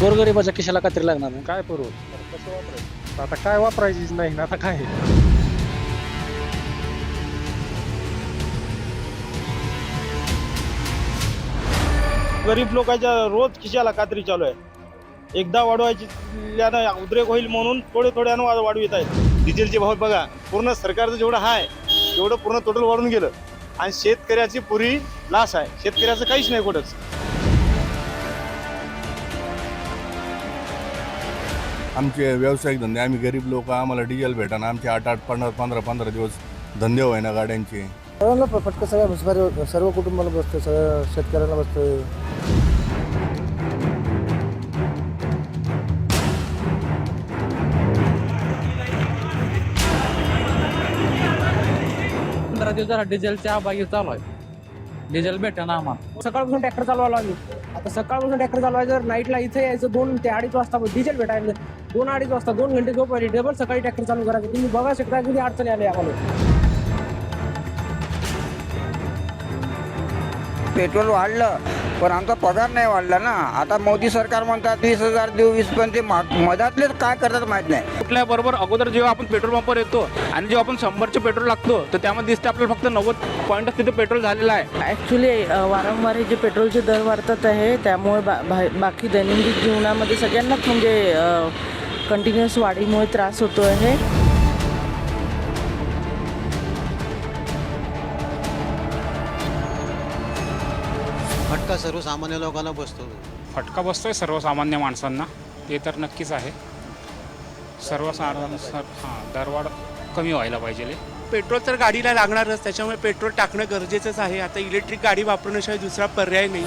गोरगरिबाच्या खिशाला कात्री लागणार नाही. काय करू कसं वापरायचं आता काय वापरायचीच नाही ना आता काय गरीब लोकांच्या रोज खिशाला कात्री चालू आहे. एकदा वाढवायची उद्रेक होईल म्हणून थोडे थोड्यानं वाढवित आहेत. डिझेलचे भाव बघा, पूर्ण सरकारचं जेवढं आहे तेवढं पूर्ण टोटल वाढून गेलं आणि शेतकऱ्याची पुरी लास आहे. शेतकऱ्याचं काहीच नाही कुठंच. आमचे व्यावसायिक धंदे, आम्ही गरीब लोक, आम्हाला डिझेल भेटाना, आमचे 8-8, 15 दिवस धंदे होय ना गाड्यांचे. सर्वांना फटका सगळ्या सर्व कुटुंबाला बसतो, सगळ्या शेतकऱ्याला बसतोय. दिवस डिझेलच्या बागी चालू आहे. डिझेल भेटा ना आम्हाला. सकाळपासून ट्रॅक्टर चालवायला लागली. आता सकाळपासून ट्रॅक्टर चालवायचं, जर नाईटला इथे यायचं 2 ते 2:30 वाजता डिझेल भेटायला. 2-2:30 वाजता 2 घंटे झोपायची, डबल सकाळी ट्रॅक्टर चालू करायचं. तुम्ही बघा शकता किती अडचणी आली आम्हाला. पेट्रोल वाढलं पण आमचा पगार नाही वाढला ना. आता मोदी सरकार म्हणतात 20,000 देऊ, 20, पण ते मधातलेच काय करतात माहीत नाही. कुठल्याबरोबर अगोदर जेव्हा आपण पेट्रोल पंपवर येतो आणि जेव्हा आपण 100चे पेट्रोल लागतो तर त्यामध्ये दिसते आपल्याला फक्त 90 पॉईंटच तिथे पेट्रोल झालेलं आहे. ॲक्च्युली वारंवार हे जे पेट्रोलचे दर वाढतात आहे त्यामुळे बाकी दैनंदिन जीवनामध्ये सगळ्यांनाच म्हणजे कंटिन्युअस वाढीमुळे त्रास होतो आहे. फटका सर्वसामान्य लोकांना बसतो. फटका बसतोय सर्वसामान्य माणसांना, ते तर नक्कीच आहे. दरवाढ कमी व्हायला पाहिजे. पेट्रोल तर गाडीला लागणारच, त्याच्यामुळे पेट्रोल टाकणं गरजेचंच आहे. आता इलेक्ट्रिक गाडी वापरण्याशिवाय दुसरा पर्याय नाही.